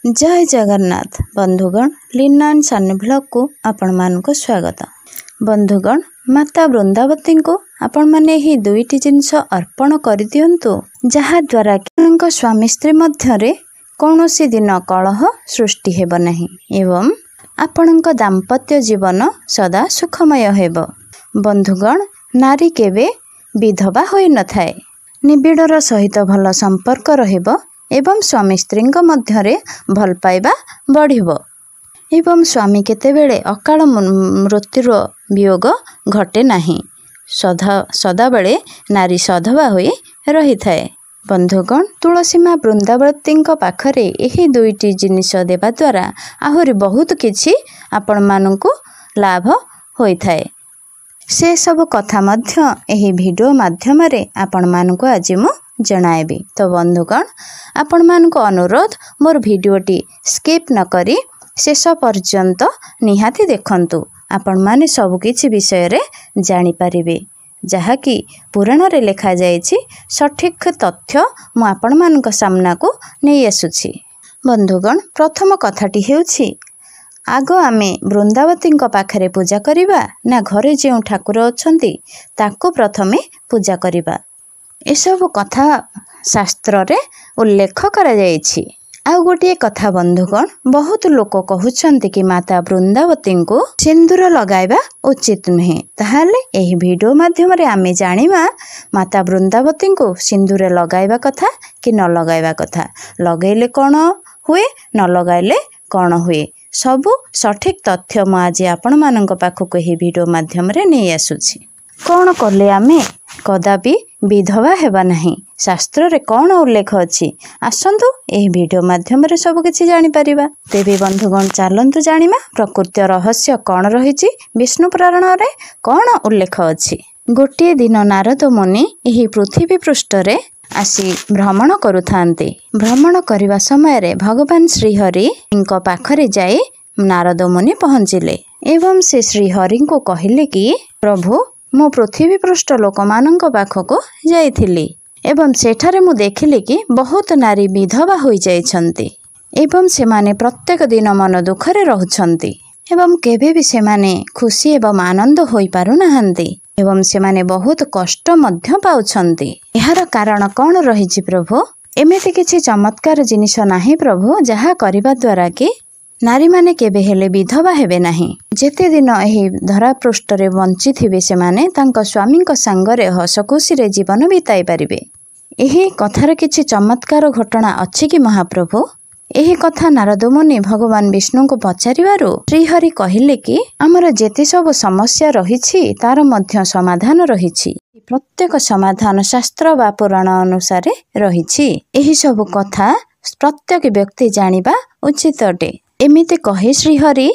जय जगन्नाथ बंधुगण Leena and Sunny blog को आपण मानक स्वागत। बंधुगण माता वृंदावती को आपण माने ही दुईटी जिनस अर्पण कर दियंतु जहा द्वारा कि स्वामी स्त्री मध्यरे कौनसी दिन कलह सृष्टि हेब नहीं एवं आपणक दाम्पत्य जीवन सदा सुखमय हेब। बंधुगण नारी केवे विधवा होई न थाए, निबिड़र सहित भल संपर्क रहिब एवं स्वामी स्त्री मध्यरे भल पाइबा बढ़िब एवं स्वामी केतेबेले अकाल मृत्युर वियोग घटे नहीं। सदाबेले नारी सधवा होई रही थाए। बंधुगण तुलसी माँ वृंदावती पाखरे यही दुईटी जिनिस देवा द्वारा आहुरी बहुत किछि आपण मानकु लाभ होई थाए। से सब कथा मध्य एही वीडियो माध्यम रे आपण मानकु आज मु जणाएबी। तो बंधुगण आपण मानकु अनुरोध मोर वीडियोटी स्किप न करी शेष पर्यंत निहाती देखंतु। आपण माने सब किछि विषय रे जानि परिबे जहाँकि पुराण रे लिखा जाइछि। सठिक तथ्य मु आपण मानक सामना को नहीं आसुछि। बंधुगण प्रथम कथाटी हेउछि आग आमे वृंदावती पाखरे पूजा करिबा ना घरे जे ठाकुर अछंती ताको प्रथमे पूजा करिबा। एसबु कथा शास्त्र रे उल्लेख करा जाइछि। आ गोटे कथा बंधुगण बहुत लोक कहउछंती कि माता वृंदावती को सिंदूर लगाइबा उचित नुहे। ताहाले एही वीडियो माध्यम रे आमे जानिबा माता वृंदावती को सिंदूर लगाइबा कथा कि न लगाइबा कथा, लगैले कौन हुए न लगाइले कौन हुए, सबु सठिक तथ्य मु आज आपण मानक पाखक एही वीडियो माध्यम रे नहीं आसुछि। कौन कले आमे कदापि विधवा हेबा नहीं, शास्त्र रे कौन उल्लेख अछि आसंतु एही वीडियो माध्यम रे सब किछि जानि परिबा। तेबे बंधुगण चलंतु जानिमा प्रकृति रहस्य कौन रहिछि, विष्णु पुराण रे कौन उल्लेख अछि। गोटे दिन नारद मुनि एही पृथ्वी पृष्ठ रे आसी भ्रमण करुथांते। भ्रमण करने समय रे भगवान श्रीहरि पाखरे जाए नारद मुनि पहुँचिले एवं से श्रीहरि को कहले कि प्रभु मु पृथ्वी पृष्ठ लोक मानक पाखक जाइथिली एवं सेठारे मु देखिली कि बहुत नारी विधवा होई जाइछंती एवं से माने प्रत्येक दिन मन दुखरे रहुछंती एवं केबे भी से माने खुशी एवं आनंद होई पारु नाहंती एवं से माने बहुत कष्ट मध्य पाउछंती। एहार कारण कौन रहिछि प्रभु? एमिति किछि चमत्कार जिनिस नाही प्रभु जहा करिबा द्वारा कि नारी माने केबे हेले विधवा हेबे नाही। जेते दिन एही धरा पृष्ठ रे बंची थिबे से माने तांको स्वामी को संगरे हस खुशी रे जीवन बिताई परिबे। एही कथार किछि चमत्कार घटना अछि कि महाप्रभु? एही कथा नारद मुनि भगवान विष्णु को पचारिबारु श्रीहरि कहिले कि हमर जेते सब समस्या रहिछि तार मध्य समाधान रहिछि। प्रत्येक समाधान शास्त्र वा पुराण अनुसार रहिछि। एही सब कथा प्रत्येक व्यक्ति जानिबा उचित अटे। एमिति कहि श्रीहरि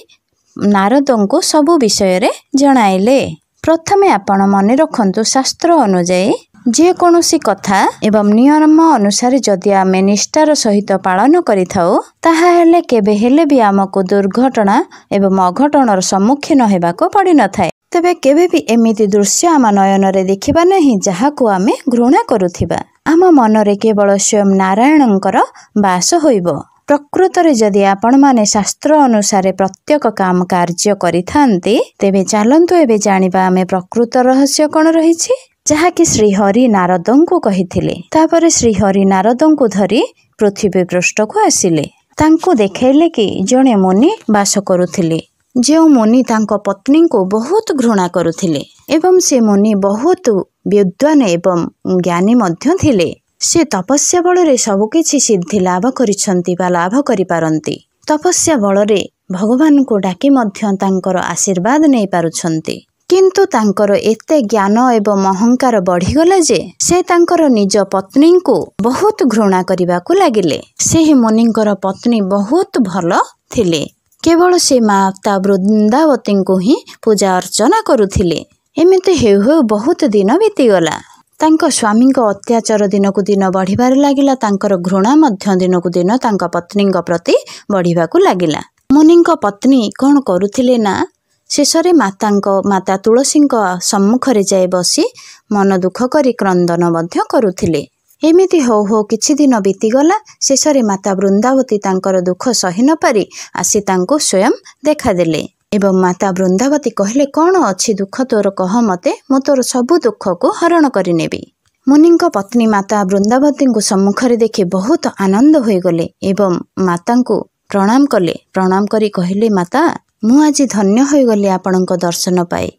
नारदंको सब विषय रे जणाइले। प्रथमे आपण मने रखंतु शास्त्र अनुଯାयी जे कोनोसी कथा एवं नियम अनुसार जदि आमे निष्ठार सहित पालन करिथाओ ताहा हेले केबे हेले भी आमको दुर्घटना एवं अघटनर सम्मुखीन हेबाको पड़ी न थाए। तबे केबे भी एमिति दृश्य आम नयन रे देखिबा नहीं जहाको आमे घृणा करुथिबा। आम मन रे केवल स्वयं नारायणंकर वास होइबो। प्रकृत रे जदि आपण माने शास्त्र अनुसार प्रत्येक काम कार्य करिथांती तेबे चलंतु एबे जानिबा आमे प्रकृत रहस्य कोन रहिछि जहाँकि श्रीहरि नारदंको कहिथिले। तापरे श्रीहरि नारदंको धरी पृथ्वी पृष्ठ को आसिले। तांको देखेले कि जणे मुनि वास करुथिले जो मुनि तांको पत्नी को बहुत घृणा करुथिले एवं से मुनि बहुत विद्वान एवं ज्ञानी मध्य थिले। से तपस्या बल रे सब किछि सिद्धि लाभ करिसंती बा लाभ करि पारंती। तपस्या बल रे भगवान को डाकी मध्य तांकर आशीर्वाद नै पारुछंती किंतु तांकर एते ज्ञान एवं अहंकार बढ़ीगला जे से तांकर निज पत्नी को बहुत घृणा करिबाकु लागिले। से मुनिंकर पत्नी बहुत भल थिले, केवल से माता वृंदावती को ही पूजा अर्चना करुथिले। एमिति हेउ हेउ बहुत दिन बीतीगला। तांको स्वामी को अत्याचार दिन को दिन बढ़िबार लागिला। तांकर घृणा मध्य दिन को दिन तांको पत्नी प्रति बढ़िबाकु लागिला। मुनिंक पत्नी कौन करुथिले ना शेषरे माता तुलसी सम्मुखरे जाए बसी मन दुख करी क्रंदन मध्य करुथिले ଏମିତି ହଉ ହଉ କିଛି ଦିନ ବିତିଗଲା। ଶେଷରେ ମାତା ବୃନ୍ଦାବତୀ ତାଙ୍କର ଦୁଃଖ ସହି ନ ପାରି ଆସି ତାଙ୍କୁ ସ୍ୱୟଂ ଦେଖାଦେଲେ ଏବଂ ମାତା ବୃନ୍ଦାବତୀ କହିଲେ, କ'ଣ ଅଛି ଦୁଃଖ ତୋର, କହ ମୋତେ, ମୁଁ ତୋର ସବୁ ଦୁଃଖକୁ ହରଣ କରିନେବି। ମୁନିଙ୍କ ପତ୍ନୀ ମାତା ବୃନ୍ଦାବତୀଙ୍କୁ ସମ୍ମୁଖରେ ଦେଖି ବହୁତ ଆନନ୍ଦ ହୋଇଗଲେ ଏବଂ ମାତାଙ୍କୁ ପ୍ରଣାମ କଲେ। ପ୍ରଣାମ କରି କହିଲେ, ମାତା, ମୁଁ ଆଜି ଧନ୍ୟ ହୋଇଗଲି ଆପଣଙ୍କ ଦର୍ଶନ ପାଇ।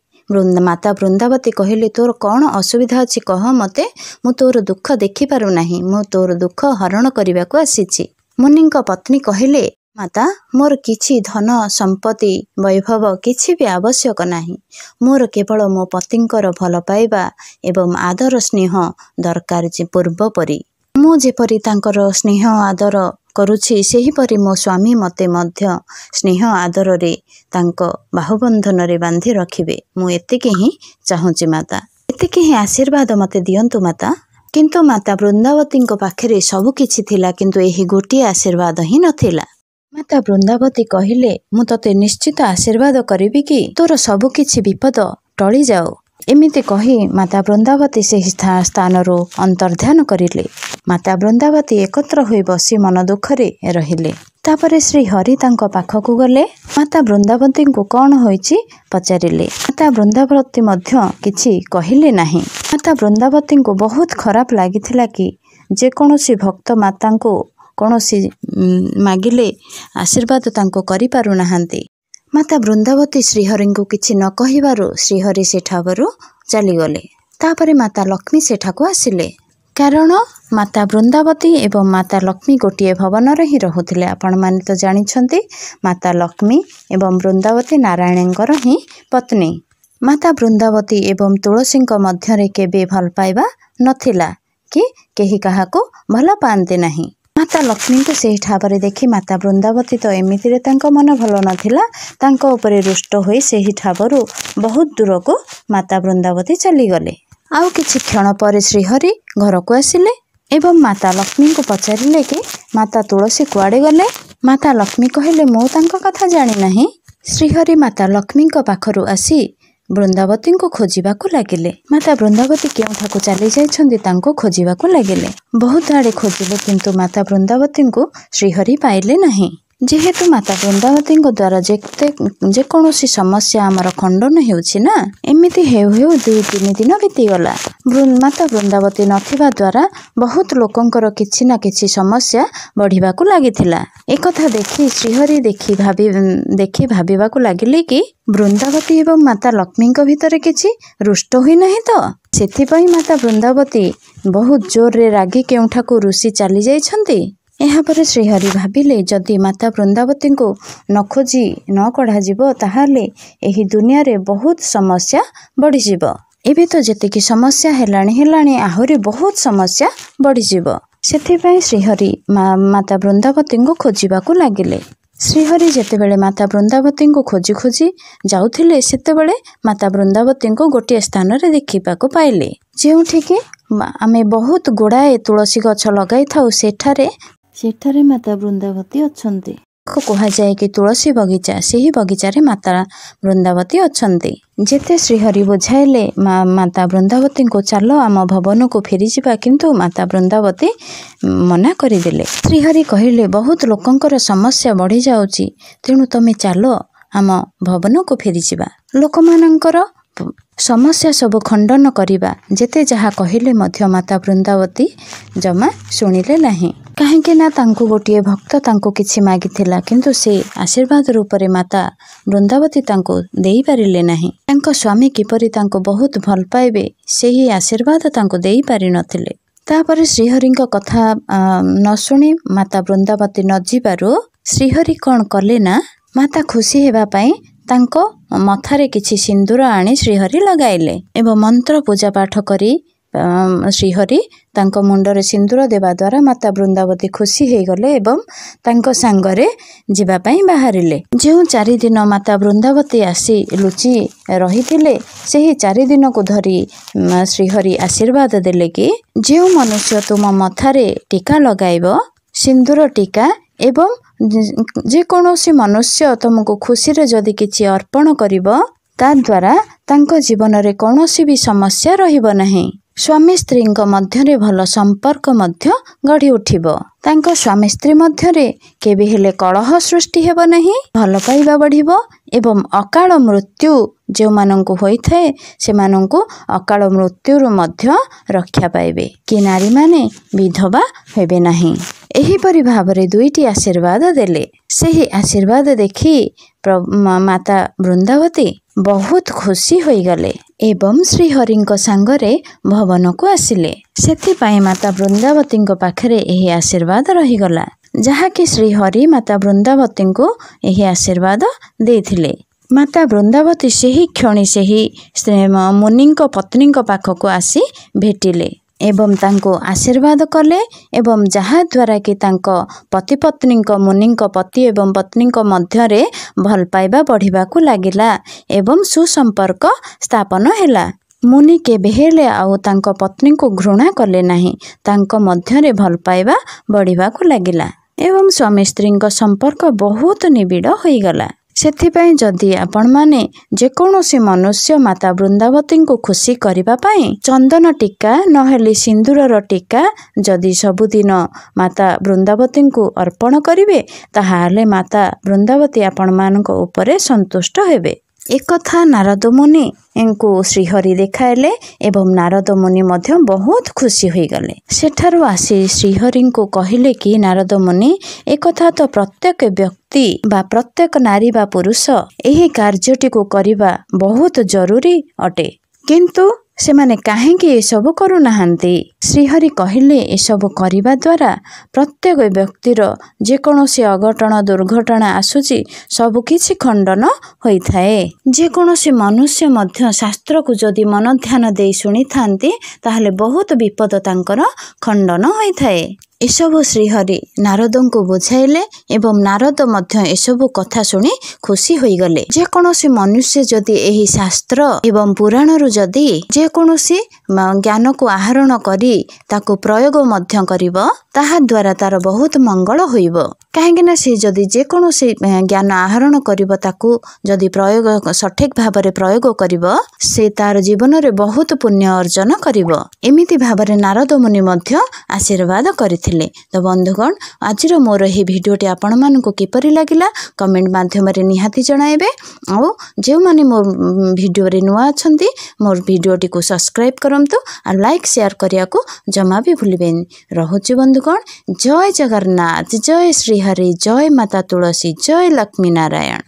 ମାତା ବୃନ୍ଦାବତୀ କହିଲେ, ତୋର କ'ଣ ଅସୁବିଧା ଅଛି କହ ମୋତେ, ମୁଁ ତୋର ଦୁଃଖ ଦେଖିପାରୁନାହିଁ, ମୁଁ ତୋର ଦୁଃଖ ହରଣ କରିବାକୁ ଆସିଛି। ମୁନିଙ୍କ ପତ୍ନୀ କହିଲେ, ମାତା, ମୋର କିଛି ଧନ ସମ୍ପତ୍ତି ବୈଭବ କିଛି ବି ଆବଶ୍ୟକ ନାହିଁ। ମୋର କେବଳ ମୋ ପତିଙ୍କର ଭଲ ପାଇବା ଏବଂ ଆଦର ସ୍ନେହ ଦରକାର। ଯେ ପୂର୍ବପରି ମୁଁ ଯେପରି ତାଙ୍କର ସ୍ନେହ ଆଦର କରୁଛି, ସେହିପରି ମୋ ସ୍ୱାମୀ ମୋତେ ମଧ୍ୟ ସ୍ନେହ ଆଦରରେ ତାଙ୍କ ବାହୁବନ୍ଧନରେ ବାନ୍ଧି ରଖିବେ। ମୁଁ ଏତିକି ହିଁ ଚାହୁଁଛି ମାତା, ଏତିକି ହିଁ ଆଶୀର୍ବାଦ ମୋତେ ଦିଅନ୍ତୁ ମାତା। କିନ୍ତୁ ମାତା ବୃନ୍ଦାବତୀଙ୍କ ପାଖରେ ସବୁ କିଛି ଥିଲା, କିନ୍ତୁ ଏହି ଗୋଟିଏ ଆଶୀର୍ବାଦ ହିଁ ନଥିଲା। ମାତା ବୃନ୍ଦାବତୀ କହିଲେ, ମୁଁ ତୋତେ ନିଶ୍ଚିତ ଆଶୀର୍ବାଦ କରିବି କି ତୋର ସବୁ କିଛି ବିପଦ ଟଳିଯାଉ। ଏମିତି କହି ମାତା ବୃନ୍ଦାବତୀ ସେହି ସ୍ଥାନରୁ ଅନ୍ତର୍ଧ୍ୟାନ କରିଲେ। ମାତା ବୃନ୍ଦାବତୀ ଏକତ୍ର ହୋଇ ବସି ମନ ଦୁଃଖରେ ରହିଲେ। ତାପରେ ଶ୍ରୀ ହରି ତାଙ୍କ ପାଖକୁ ଗଲେ। ମାତା ବୃନ୍ଦାବତୀଙ୍କୁ କ'ଣ ହୋଇଛି ପଚାରିଲେ। ମାତା ବୃନ୍ଦାବତୀ ମଧ୍ୟ କିଛି କହିଲେ ନାହିଁ। ମାତା ବୃନ୍ଦାବତୀଙ୍କୁ ବହୁତ ଖରାପ ଲାଗିଥିଲା କି ଯେକୌଣସି ଭକ୍ତ ମାତାଙ୍କୁ କୌଣସି ମାଗିଲେ ଆଶୀର୍ବାଦ ତାଙ୍କୁ କରିପାରୁନାହାନ୍ତି। ମାତା ବୃନ୍ଦାବତୀ ଶ୍ରୀହରିଙ୍କୁ କିଛି ନ କହିବାରୁ ଶ୍ରୀହରି ସେଠାରୁ ଚାଲିଗଲେ। ତାପରେ ମାତା ଲକ୍ଷ୍ମୀ ସେଠାକୁ ଆସିଲେ। କାରଣ ମାତା ବୃନ୍ଦାବତୀ ଏବଂ ମାତା ଲକ୍ଷ୍ମୀ ଗୋଟିଏ ଭବନରେ ହିଁ ରହୁଥିଲେ। ଆପଣମାନେ ତ ଜାଣିଛନ୍ତି, ମାତା ଲକ୍ଷ୍ମୀ ଏବଂ ବୃନ୍ଦାବତୀ ନାରାୟଣଙ୍କର ହିଁ ପତ୍ନୀ। ମାତା ବୃନ୍ଦାବତୀ ଏବଂ ତୁଳସୀଙ୍କ ମଧ୍ୟରେ କେବେ ଭଲ ପାଇବା ନଥିଲା କି କେହି କାହାକୁ ଭଲ ପାଆନ୍ତି ନାହିଁ। ମାତା ଲକ୍ଷ୍ମୀଙ୍କୁ ସେହି ଠାବରେ ଦେଖି ମାତା ବୃନ୍ଦାବତୀ ତ ଏମିତିରେ ତାଙ୍କ ମନ ଭଲ ନଥିଲା, ତାଙ୍କ ଉପରେ ରୁଷ୍ଟ ହୋଇ ସେହି ଠାବରୁ ବହୁତ ଦୂରକୁ ମାତା ବୃନ୍ଦାବତୀ ଚାଲିଗଲେ। ଆଉ କିଛି କ୍ଷଣ ପରେ ଶ୍ରୀହରି ଘରକୁ ଆସିଲେ ଏବଂ ମାତା ଲକ୍ଷ୍ମୀଙ୍କୁ ପଚାରିଲେ କି ମାତା ତୁଳସୀ କୁଆଡ଼େ ଗଲେ। ମାତା ଲକ୍ଷ୍ମୀ କହିଲେ, ମୁଁ ତାଙ୍କ କଥା ଜାଣିନାହିଁ। ଶ୍ରୀହରି ମାତା ଲକ୍ଷ୍ମୀଙ୍କ ପାଖରୁ ଆସି ବୃନ୍ଦାବତୀଙ୍କୁ ଖୋଜିବାକୁ ଲାଗିଲେ। ମାତା ବୃନ୍ଦାବତୀ କେଉଁଠାକୁ ଚାଲି ଯାଇଛନ୍ତି ତାଙ୍କୁ ଖୋଜିବାକୁ ଲାଗିଲେ। ବହୁତ ଆଡ଼େ ଖୋଜିଲେ, କିନ୍ତୁ ମାତା ବୃନ୍ଦାବତୀଙ୍କୁ ଶ୍ରୀହରି ପାଇଲେ ନାହିଁ। ଯେହେତୁ ମାତା ବୃନ୍ଦାବତୀଙ୍କ ଦ୍ୱାରା ଯେକୌଣସି ସମସ୍ୟା ଆମର ଖଣ୍ଡନ ହେଉଛି ନା, ଏମିତି ହେଉ ହେଉ 2-3 ଦିନ ବିତିଗଲା। ମାତା ବୃନ୍ଦାବତୀ ନଥିବା ଦ୍ୱାରା ବହୁତ ଲୋକଙ୍କର କିଛି ନା କିଛି ସମସ୍ୟା ବଢ଼ିବାକୁ ଲାଗିଥିଲା। ଏକଥା ଦେଖି ଶ୍ରୀହରି ଦେଖି ଭାବିବାକୁ ଲାଗିଲେ କି ବୃନ୍ଦାବତୀ ଏବଂ ମାତା ଲକ୍ଷ୍ମୀଙ୍କ ଭିତରେ କିଛି ରୁଷ୍ଟ ହୋଇନାହିଁ ତ, ସେଥିପାଇଁ ମାତା ବୃନ୍ଦାବତୀ ବହୁତ ଜୋରରେ ରାଗି କେଉଁଠାକୁ ରୁଷି ଚାଲି ଯାଇଛନ୍ତି। ଏହାପରେ ଶ୍ରୀହରି ଭାବିଲେ, ଯଦି ମାତା ବୃନ୍ଦାବତୀଙ୍କୁ ନ ଖୋଜି ନ କଢ଼ାଯିବ ତାହେଲେ ଏହି ଦୁନିଆରେ ବହୁତ ସମସ୍ୟା ବଢ଼ିଯିବ। ଏବେ ତ ଯେତିକି ସମସ୍ୟା ହେଲାଣି ଆହୁରି ବହୁତ ସମସ୍ୟା ବଢ଼ିଯିବ। ସେଥିପାଇଁ ଶ୍ରୀହରି ମାତା ବୃନ୍ଦାବତୀଙ୍କୁ ଖୋଜିବାକୁ ଲାଗିଲେ। ଶ୍ରୀହରି ଯେତେବେଳେ ମାତା ବୃନ୍ଦାବତୀଙ୍କୁ ଖୋଜି ଖୋଜି ଯାଉଥିଲେ, ସେତେବେଳେ ମାତା ବୃନ୍ଦାବତୀଙ୍କୁ ଗୋଟିଏ ସ୍ଥାନରେ ଦେଖିବାକୁ ପାଇଲେ, ଯେଉଁଠିକି ଆମେ ବହୁତ ଗୁଡ଼ାଏ ତୁଳସୀ ଗଛ ଲଗାଇଥାଉ। ସେଠାରେ ମାତା ବୃନ୍ଦାବତୀ ଅଛନ୍ତି। କୁହାଯାଏ କି ତୁଳସୀ ବଗିଚା, ସେହି ବଗିଚାରେ ମାତା ବୃନ୍ଦାବତୀ ଅଛନ୍ତି। ଯେତେ ଶ୍ରୀହରି ବୁଝାଇଲେ ମାତା ବୃନ୍ଦାବତୀଙ୍କୁ, ଚାଲ ଆମ ଭବନକୁ ଫେରିଯିବା, କିନ୍ତୁ ମାତା ବୃନ୍ଦାବତୀ ମନା କରିଦେଲେ। ଶ୍ରୀହରି କହିଲେ, ବହୁତ ଲୋକଙ୍କର ସମସ୍ୟା ବଢ଼ିଯାଉଛି, ତେଣୁ ତମେ ଚାଲ ଆମ ଭବନକୁ ଫେରିଯିବା। ଲୋକମାନଙ୍କର ସମସ୍ୟା ସବୁ ଖଣ୍ଡନ କରିବା। ଯେତେ ଯାହା କହିଲେ ମଧ୍ୟ ମାତା ବୃନ୍ଦାବତୀ ଜମା ଶୁଣିଲେ ନାହିଁ। କାହିଁକି ନା ତାଙ୍କୁ ଗୋଟିଏ ଭକ୍ତ ତାଙ୍କୁ କିଛି ମାଗିଥିଲା, କିନ୍ତୁ ସେ ଆଶୀର୍ବାଦ ରୂପରେ ମାତା ବୃନ୍ଦାବତୀ ତାଙ୍କୁ ଦେଇପାରିଲେ ନାହିଁ। ତାଙ୍କ ସ୍ୱାମୀ କିପରି ତାଙ୍କୁ ବହୁତ ଭଲ ପାଇବେ, ସେହି ଆଶୀର୍ବାଦ ତାଙ୍କୁ ଦେଇପାରିନଥିଲେ। ତାପରେ ଶ୍ରୀହରିଙ୍କ କଥା ନ ଶୁଣି ମାତା ବୃନ୍ଦାବତୀ ନ ଯିବାରୁ ଶ୍ରୀହରି କ'ଣ କଲେ ନା, ମାତା ଖୁସି ହେବା ପାଇଁ ତାଙ୍କ ମଥାରେ କିଛି ସିନ୍ଦୁର ଆଣି ଶ୍ରୀହରି ଲଗାଇଲେ ଏବଂ ମନ୍ତ୍ର ପୂଜା ପାଠ କରି ଶ୍ରୀହରି ତାଙ୍କ ମୁଣ୍ଡରେ ସିନ୍ଦୁର ଦେବା ଦ୍ୱାରା ମାତା ବୃନ୍ଦାବତୀ ଖୁସି ହୋଇଗଲେ ଏବଂ ତାଙ୍କ ସାଙ୍ଗରେ ଯିବା ପାଇଁ ବାହାରିଲେ। ଯେଉଁ 4 ଦିନ ମାତା ବୃନ୍ଦାବତୀ ଆସି ଲୁଚି ରହିଥିଲେ, ସେହି 4 ଦିନକୁ ଧରି ଶ୍ରୀହରି ଆଶୀର୍ବାଦ ଦେଲେ କି ଯେଉଁ ମନୁଷ୍ୟ ତୁମ ମଥାରେ ଟୀକା ଲଗାଇବ, ସିନ୍ଦୁର ଟୀକା, ଏବଂ ଯେକୌଣସି ମନୁଷ୍ୟ ତୁମକୁ ଖୁସିରେ ଯଦି କିଛି ଅର୍ପଣ କରିବ, ତା ଦ୍ୱାରା ତାଙ୍କ ଜୀବନରେ କୌଣସି ବି ସମସ୍ୟା ରହିବ ନାହିଁ। स्वामी स्त्री मध्यरे भल संपर्क मध्य गढ़ी उठिब। तांको स्वामी स्त्री मध्यरे केबे हेले कलह सृष्टि हेब नहीं, भल पाइबा बढ़िब एवं अकाल मृत्यु जो मानंकु होई थाए से मानंकु अकाल मृत्युरु मध्य रक्षा पाइबे कि नारी माने विधवा हेबे नहीं। एहीपरि भावरे दुईटी आशीर्वाद देले। सेही आशीर्वाद देखि माता वृंदावती बहुत खुशी होई गले एवं श्रीहरिंक सांगरे भवन को आसिले। सेथिपाई माता वृंदावती पाखरे एही आशीर्वाद रहीगला, जहाँकि श्रीहरि माता वृंदावती को एही आशीर्वाद देथिले। माता वृंदावती सेही क्षणी सेही मुनि पत्नी पाखक आसी भेटिले एवं तांको आशीर्वाद कले एवं जहा द्वारा कि तांको पति पत्नी मुनि पति एवं पत्नी मध्यरे भल पाइबा बढ़िबाकू लागिला एवं सुसंपर्क स्थापन हैला। मुनि केबे हेले आउ तांको पत्नी को घृणा कले नाही, तांको मध्यरे भल पाइबा बढ़िबाकू लागिला एवं स्वामी स्त्री संपर्क बहुत निबिड़ होई गला। सेथिपाई जदि आपण माने जेकोसी मनुष्य माता वृंदावती को खुशी करिबा पाई चंदन टीका नहेले सिंदूरर टीका जदि सबुदिन माता वृंदावती को अर्पण करिवे ताहाले माता वृंदावती आपण मानक उपरे संतुष्ट हेबे। एक कथा नारद मुनि इनको श्रीहरि देखाइले एवं नारद मुनि मध्य बहुत खुशी होई गले। सेठारु आसी श्रीहरि को कहिले कि नारद मुनि एक कथा तो प्रत्येक व्यक्ति बा प्रत्येक नारी बा पुरुष एही कार्यटी को करिबा बहुत जरूरी अटे, किंतु से माने काहेकि ए सब करू नाहंती। श्रीहरि कहिले ए सब करिबा द्वारा प्रत्येक व्यक्तिर जेकोसी अघटन दुर्घटना आसुची सब किछि खंडन होई थाए। जेकोसी मनुष्य मध्य शास्त्र को जदि मन ध्यान दे सुनी थांती ताहले बहुत विपद तांकर खंडन होई थाए। एसबु श्रीहरि नारद को बुझाइले एवं नारद मध्य एसबु कथा शुणी खुशी होई गले। जेकोसी मनुष्य जदि एही शास्त्र एवं पुराण रु जदि जेकोसी ज्ञान को आहरण करी ताको प्रयोग मध्य करिवो ताहा द्वारा तार बहुत मंगल होइबो। काहेकि ना से जदि जेकोसी ज्ञान आहरण करिवो ताको जदि प्रयोग सठिक भाबरे प्रयोग करिवो से तार जीवन रे बहुत पुण्य अर्जन करिवो। एमिति भाबरे नारद मुनि मध्य आशीर्वाद करिथिले। तो बंधुगण आज मोर यह भिडियोटी आपण मानक किपरि लागिला कमेंट माध्यम रे निहाती जणाइबे। और जो माने मोर भिडियो रे नुआ अछंती मोर भिडियोटी को सब्सक्राइब करंतु और लाइक शेयर करिया को जमा भी भूलिबेनी। रहुछि बंधुगण, जय जगन्नाथ, जय श्रीहरि, जय माता तुलसी, जय लक्ष्मी नारायण।